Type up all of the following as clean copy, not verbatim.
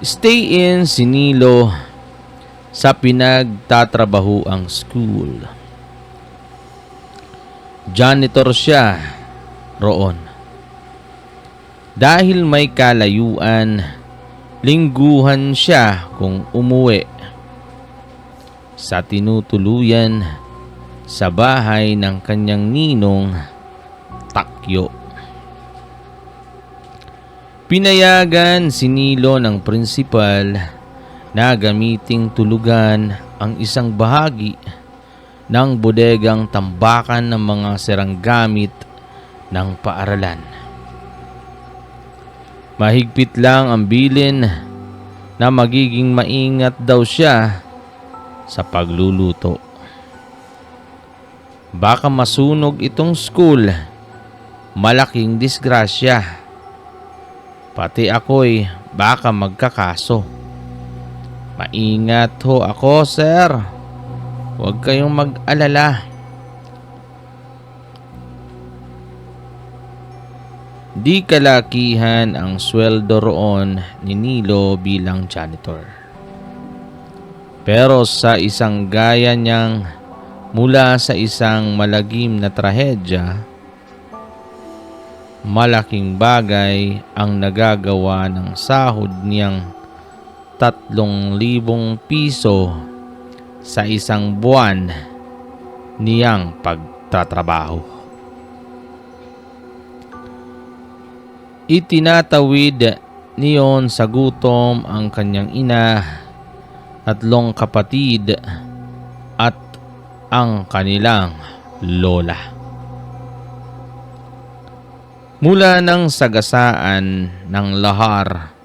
Stay in si Nilo sa pinagtatrabahoang school. Janitor siya roon. Dahil may kalayuan, lingguhan siya kung umuwi sa tinutuluyan sa bahay ng kanyang ninong Takyo. Pinayagan si Nilo ng prinsipal na gamiting tulugan ang isang bahagi ng bodegang tambakan ng mga sirang gamit ng paaralan. Mahigpit lang ang bilin na magiging maingat daw siya sa pagluluto. Baka masunog itong school, malaking disgrasya. Pati ako'y baka magkakaso. Maingat ho ako, sir. Huwag kayong mag-alala. Di kalakihan ang sweldo roon ni Nilo bilang janitor. Pero sa isang gaya niyang mula sa isang malagim na trahedya, malaking bagay ang nagagawa ng sahod niyang 3,000 piso sa isang buwan niyang pagtatrabaho. Itinatawid niyon sa gutom ang kanyang ina, 3 kapatid at ang kanilang lola. Mula ng sagasaan ng lahar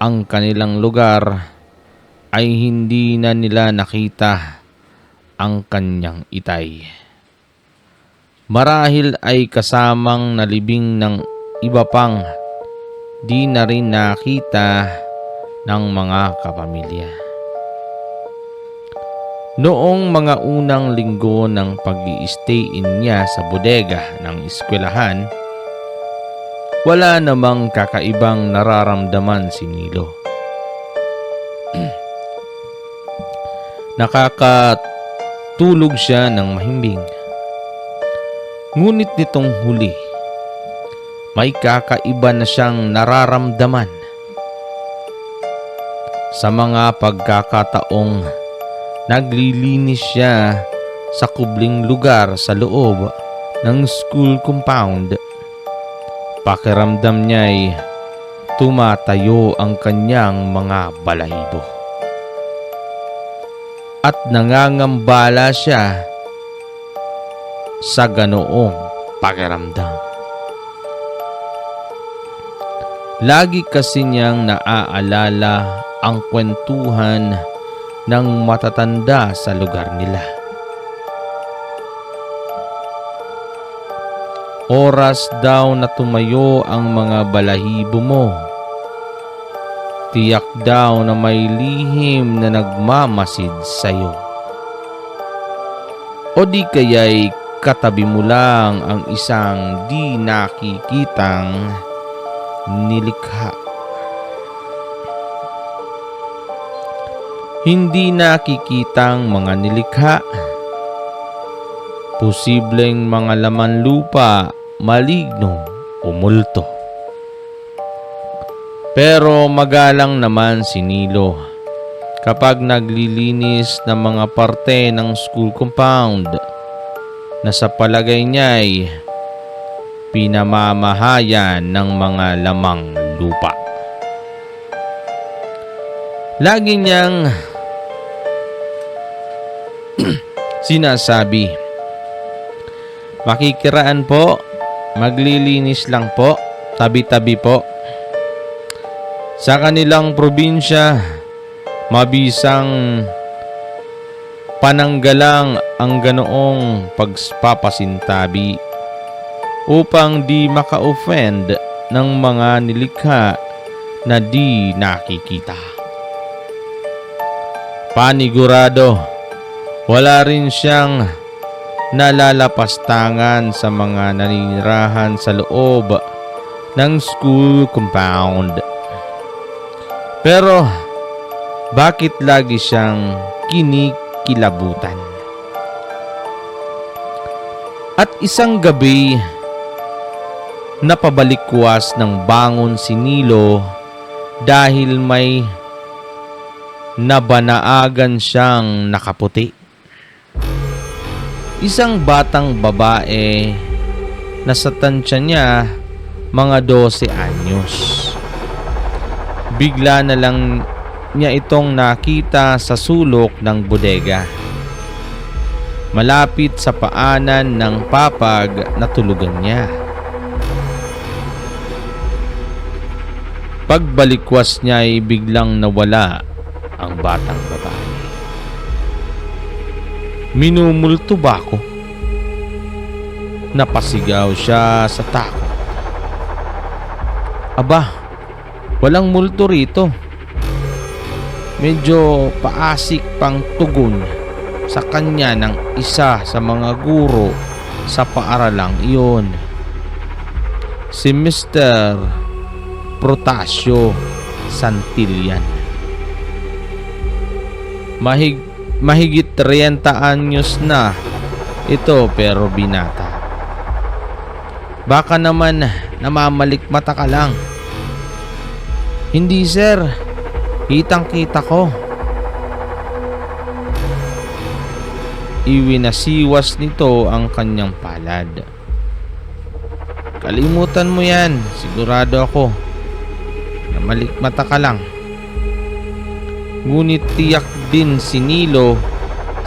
ang kanilang lugar ay hindi na nila nakita ang kanyang itay. Marahil ay kasamang nalibing ng iba pang di na rin nakita ng mga kapamilya. Noong mga unang linggo ng pag-i-stay-in niya sa bodega ng eskwelahan, wala namang kakaibang nararamdaman si Nilo. Nakakatulog siya ng mahimbing. Ngunit nitong huli, may kakaiba na siyang nararamdaman. Sa mga pagkakataong naglilinis siya sa kubling lugar sa loob ng school compound, pakiramdam niya'y tumatayo ang kanyang mga balahibo. At nangangambala siya sa ganoong pakiramdam. Lagi kasi niyang naaalala ang kwentuhan ng matatanda sa lugar nila. Oras daw na tumayo ang mga balahibo mo. Tiyak daw na may lihim na nagmamasid sa'yo. O di kaya'y katabi mo lang ang isang di nakikitang nilikha. Hindi nakikitang mga nilikha. Posibleng mga laman lupa, maligno o multo. Pero magalang naman si Nilo kapag naglilinis ng mga parte ng school compound na sa palagay niya'y pinamamahayan ng mga lamang lupa. Lagi niyang sinasabi, makikiraan po, maglilinis lang po, tabi-tabi po. Sa kanilang probinsya, mabisang pananggalang ang ganoong pagpapasintabi upang di maka-offend ng mga nilikha na di nakikita. Panigurado, wala rin siyang nalalapastangan sa mga naninirahan sa loob ng school compound. Pero bakit lagi siyang kinikilabutan? At isang gabi, napabalikwas ng bangon si Nilo dahil may nabanaagan siyang nakaputi. Isang batang babae na sa tansya niya mga 12 anyos. Bigla na lang niya itong nakita sa sulok ng bodega, malapit sa paanan ng papag na tulugan niya. Pagbalikwas niya ay biglang nawala ang batang babae. Minumulto ba ako? Napasigaw siya sa takot. Aba, walang multo rito. Medyo paasik pang tugon sa kanya ng isa sa mga guro sa paaralang iyon. Si Mr. Protasio Santillan. Mahigit 30 anyos na ito pero binata. Baka naman namamalikmata ka lang. Hindi sir, kitang-kita ko. Iwinasiwas nito ang kanyang palad. Kalimutan mo yan, sigurado ako. Namalikmata ka lang. Ngunit tiyak din si Nilo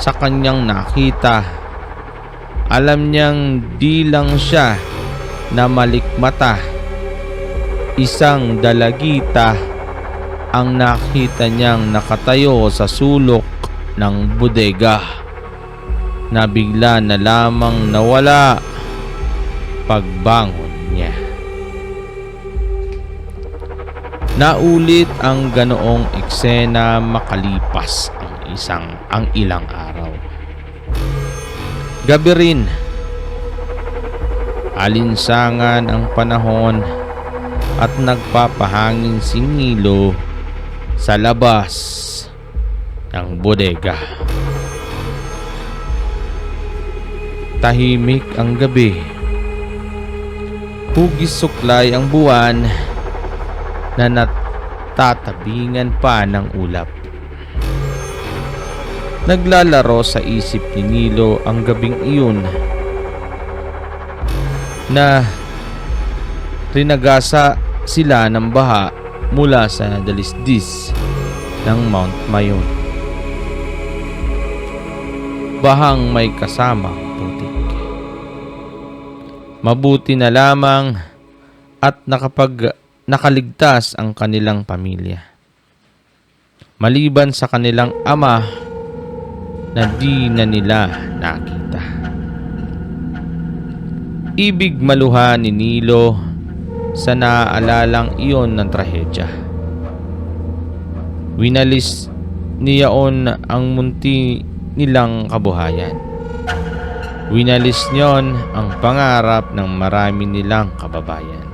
sa kanyang nakita. Alam niyang di lang siya na malikmata. Isang dalagita ang nakita niyang nakatayo sa sulok ng bodega na bigla na lamang nawala pagbangon niya. Naulit ang ganoong eksena makalipas ang ilang araw. Gabi rin, alinsangan ang panahon at nagpapahangin si Nilo sa labas ng bodega. Tahimik ang gabi. Hugis suklay ang buwan na natatabingan pa ng ulap. Naglalaro sa isip ni Nilo ang gabing iyon na rinagasa sila ng baha mula sa dalisdis ng Mount Mayon. Bahang may kasamang putik. Mabuti na lamang at nakaligtas ang kanilang pamilya. Maliban sa kanilang ama na di na nila nakita. Ibig maluha ni Nilo sa naaalalang iyon ng trahedya. Winalis niyaon ang munti nilang kabuhayan. Winalis niyon ang pangarap ng marami nilang kababayan.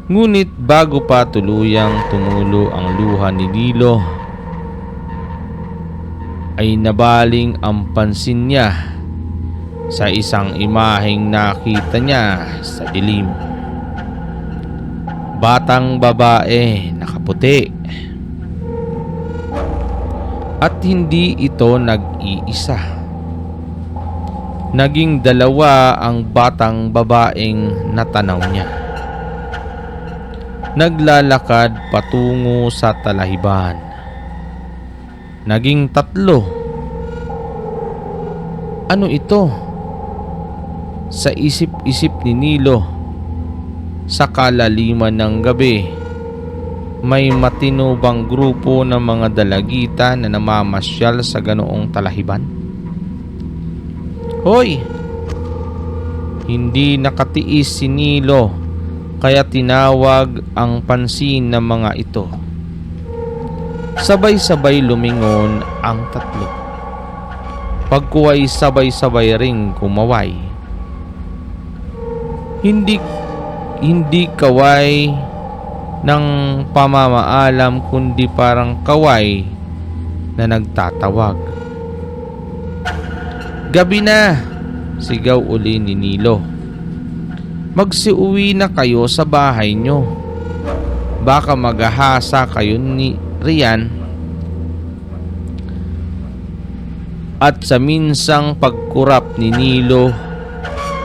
Ngunit bago pa tuluyang tumulo ang luha ni Nilo, ay nabaling ang pansin niya sa isang imaheng nakita niya sa dilim. Batang babae nakaputi. At hindi ito nag-iisa. Naging dalawa ang batang babaeng natanaw niya. Naglalakad patungo sa talahiban. Naging 3. Ano ito? Sa isip-isip ni Nilo, sa kalaliman ng gabi, may matinubang grupo ng mga dalagita na namamasyal sa ganoong talahiban. Hoy! Hindi nakatiis si Nilo, kaya tinawag ang pansin ng mga ito. Sabay-sabay lumingon ang 3. Pagkuway sabay-sabay ring kumaway. Hindi kaway ng pamamaalam kundi parang kaway na nagtatawag. "Gabi na!" sigaw uli ni Nilo. "Magsiuwi na kayo sa bahay nyo. Baka maghahasa kayo ni Rian." At sa minsang pagkurap ni Nilo,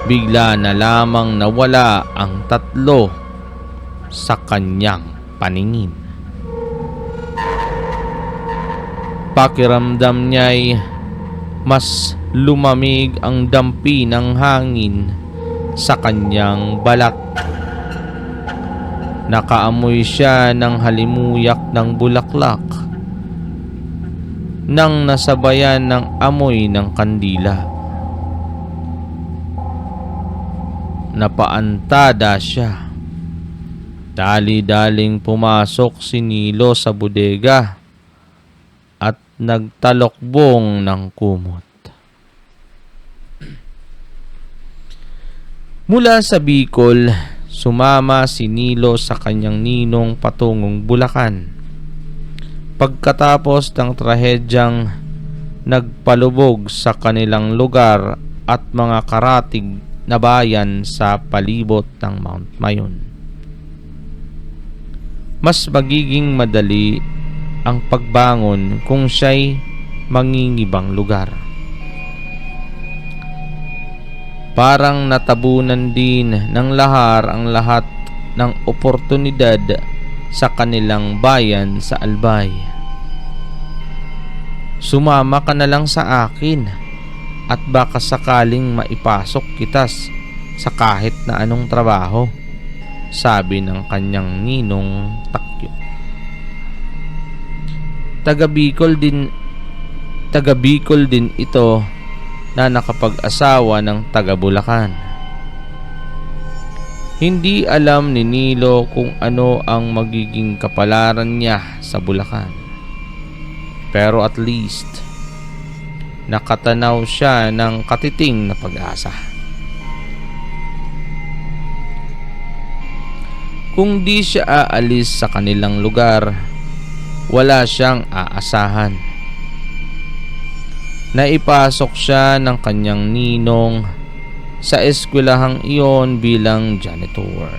bigla na lamang nawala ang tatlo sa kanyang paningin. Pakiramdam niya'y mas lumamig ang dampi ng hangin sa kanyang balat. Nakaamoy siya ng halimuyak ng bulaklak nang nasabayan ng amoy ng kandila. Napaantada siya. Dali-daling pumasok si Nilo sa bodega at nagtalokbong ng kumot. Mula sa Bicol, sumama si Nilo sa kanyang ninong patungong Bulacan. Pagkatapos ng trahedyang nagpalubog sa kanilang lugar at mga karatig na bayan sa palibot ng Mount Mayon, mas magiging madali ang pagbangon kung siya'y mangingibang lugar. Parang natabunan din ng lahar ang lahat ng oportunidad sa kanilang bayan sa Albay. "Sumama ka na lang sa akin at baka sakaling maipasok kita sa kahit na anong trabaho," sabi ng kanyang ninong Takyo. Taga Bicol din ito na nakapag-asawa ng taga Bulacan. Hindi alam ni Nilo kung ano ang magiging kapalaran niya sa Bulacan. Pero at least, nakatanaw siya ng katiting na pag-asa. Kung di siya aalis sa kanilang lugar, wala siyang aasahan. Naipasok siya ng kanyang ninong sa eskwelahang iyon bilang janitor.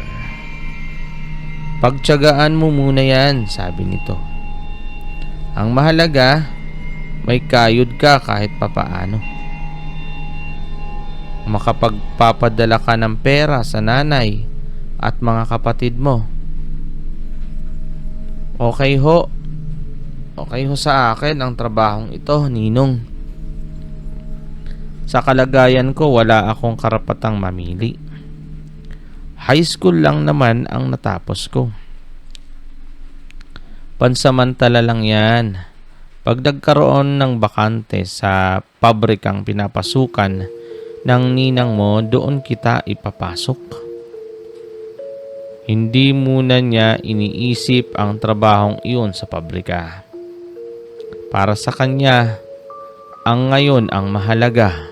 "Pagtiyagaan mo muna yan," sabi nito. "Ang mahalaga, may kayod ka kahit papaano. Makapagpapadala ka ng pera sa nanay at mga kapatid mo." Okay ho sa akin ang trabahong ito, ninong. Sa kalagayan ko, wala akong karapatang mamili. High school lang naman ang natapos ko. Pansamantala lang yan. Pag nagkaroon ng bakante sa pabrikang pinapasukan ng ninang mo, doon kita ipapasok. Hindi muna niya iniisip ang trabahong iyon sa pabrika. Para sa kanya, ang ngayon ang mahalaga.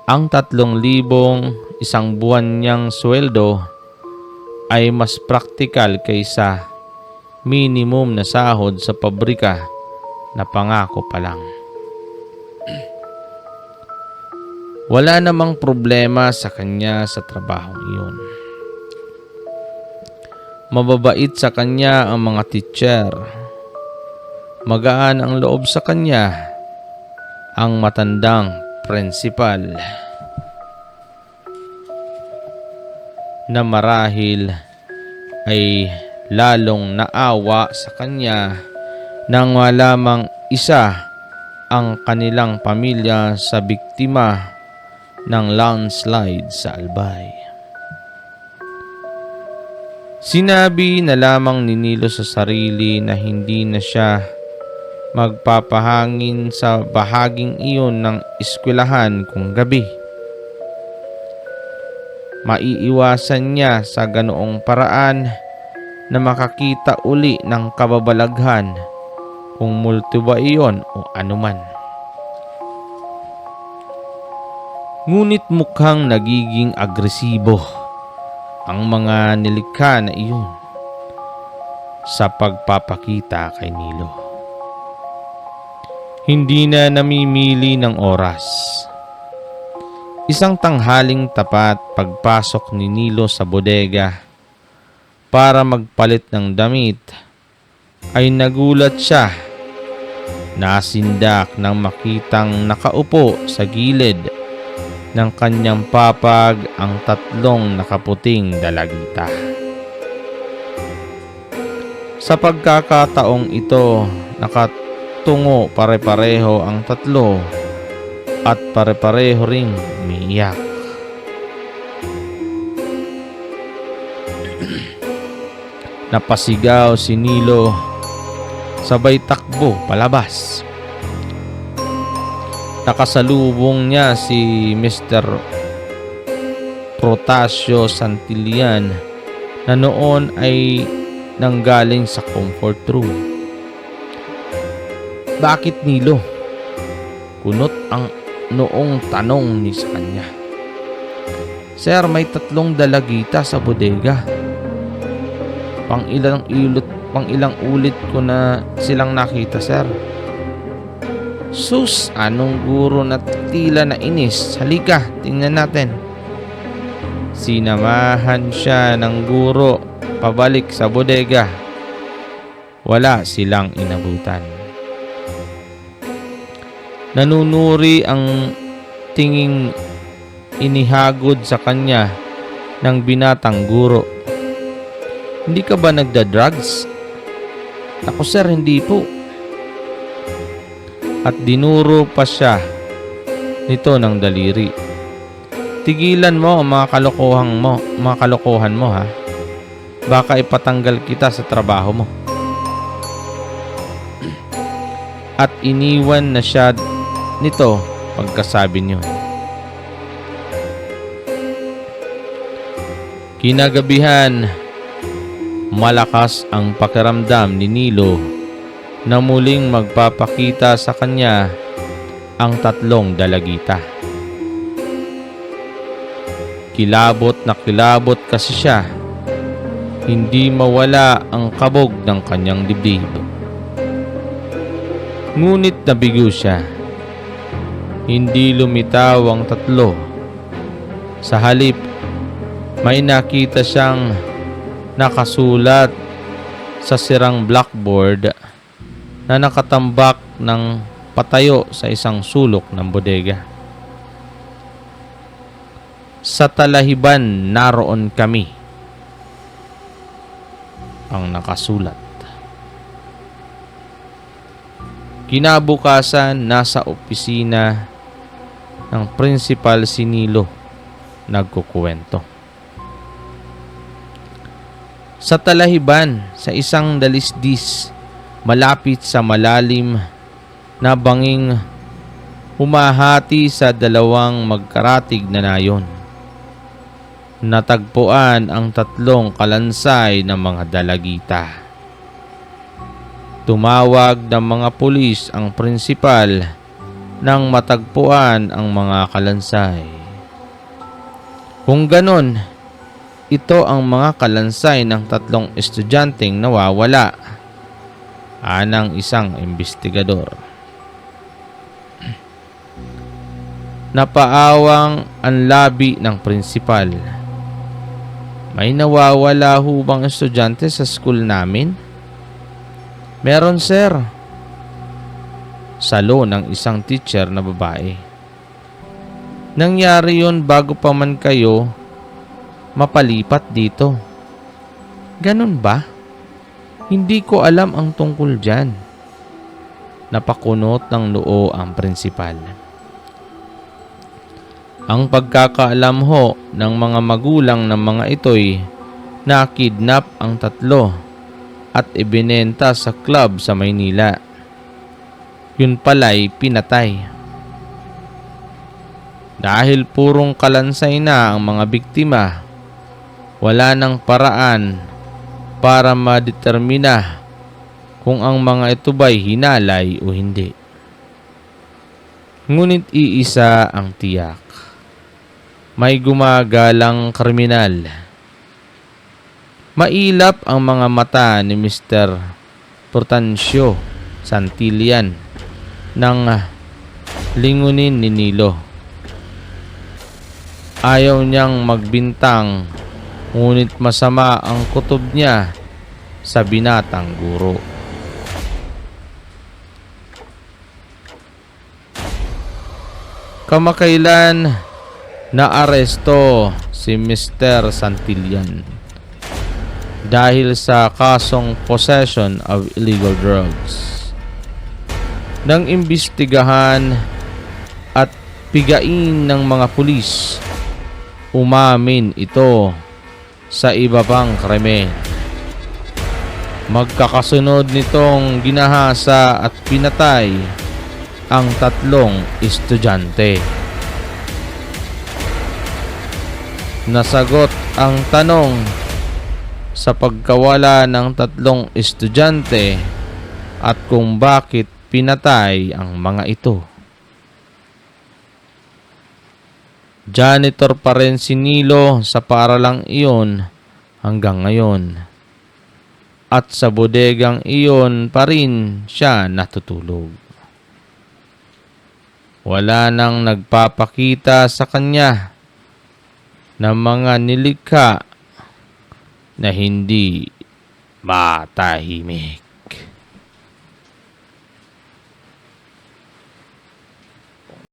Ang 3,000 isang buwan niyang sweldo ay mas praktikal kaysa minimum na sahod sa pabrika na pangako pa lang. Wala namang problema sa kanya sa trabahong iyon. Mababait sa kanya ang mga teacher. Magaan ang loob sa kanya ang matandang principal, na marahil ay lalong naawa sa kanya nang malamang isa ang kanilang pamilya sa biktima ng landslide sa Albay. Sinabi na lamang ni Nilo sa sarili na hindi na siya magpapahangin sa bahaging iyon ng eskwelahan kung gabi. Maiiwasan niya sa ganoong paraan na makakita uli ng kababalaghan, kung multo ba iyon o anuman. Ngunit mukhang nagiging agresibo ang mga nilikha na iyon. sa pagpapakita kay Nilo. Hindi na namimili ng oras. Isang tanghaling tapat pagpasok ni Nilo sa bodega para magpalit ng damit ay nagulat siya. Nasindak nang makitang nakaupo sa gilid ng kanyang papag ang tatlong nakaputing dalagita. Sa pagkakataong ito, nakatungo pare-pareho ang tatlo at pare-pareho ring umiiyak. Napasigaw si Nilo, sabay takbo palabas. Nakasalubong niya si Mr. Protasio Santillan na noon ay nanggaling sa comfort room. Bakit, Nilo? Kunot ang noong tanong ni sa kanya. Sir, may tatlong dalagita sa bodega. Pang ilang ulit ko na silang nakita, sir. Sus, anong guro na tila na inis. Halika, tingnan natin. Sinamahan siya ng guro pabalik sa bodega. Wala silang inabutan. Nanunuri ang tinging inihagod sa kanya ng binatang guro. Hindi ka ba nagda-drugs? Ako, sir, hindi po. At dinuro pa siya nito ng daliri. Tigilan mo ang mga kalokohan mo, ha? Baka ipatanggal kita sa trabaho mo. At iniwan na siya nito pagkasabi niyo. Kinagabihan, malakas ang pakiramdam ni Nilo na muling magpapakita sa kanya ang tatlong dalagita. Kilabot na kilabot kasi siya. Hindi mawala ang kabog ng kanyang dibdib. Ngunit nabigo siya. Hindi lumitaw ang tatlo. Sa halip, may nakita siyang nakasulat sa sirang blackboard na nakatambak ng patayo sa isang sulok ng bodega. Sa talahiban naroon kami, ang nakasulat. Kinabukasan, nasa opisina ng principal si Nilo nagkukuwento. Sa talahiban, sa isang dalisdis malapit sa malalim na banging humahati sa dalawang magkaratig na nayon, natagpuan ang tatlong kalansay ng mga dalagita. Tumawag ng mga pulis ang prinsipal nang matagpuan ang mga kalansay. Kung ganon, ito ang mga kalansay ng tatlong estudyanteng nawawala, anang isang investigador. Napaawang ang labi ng prinsipal. May nawawala ho bang estudyante sa school namin? Meron, sir. Salo ng isang teacher na babae. Nangyari yon bago pa man kayo mapalipat dito. Ganun ba? Hindi ko alam ang tungkol dyan. Napakunot ng noo ang prinsipal. Ang pagkakaalam ho ng mga magulang ng mga ito'y nakidnap ang tatlo at ibinenta sa club sa Maynila. Yun pala'y pinatay. Dahil purong kalansay na ang mga biktima, wala nang paraan para madetermina kung ang mga ito ba'y hinalay o hindi. Ngunit iisa ang tiyak. May gumagalang kriminal. Mailap ang mga mata ni Mr. Portancio Santillan nang lingunin ni Nilo. Ayaw niyang magbintang, ngunit masama ang kutob niya sa binatang guro. Kamakailan naaresto si Mr. Santillan dahil sa kasong possession of illegal drugs. Nang imbestigahan at pigain ng mga pulis, umamin ito sa iba pang krimen. Magkakasunod nitong ginahasa at pinatay ang 3 estudyante. Nasagot ang tanong sa pagkawala ng 3 estudyante at kung bakit pinatay ang mga ito. Janitor pa rin si Nilo sa paaralang iyon hanggang ngayon. At sa bodegang iyon pa rin siya natutulog. Wala nang nagpapakita sa kanya ng mga nilikha na hindi matahimik.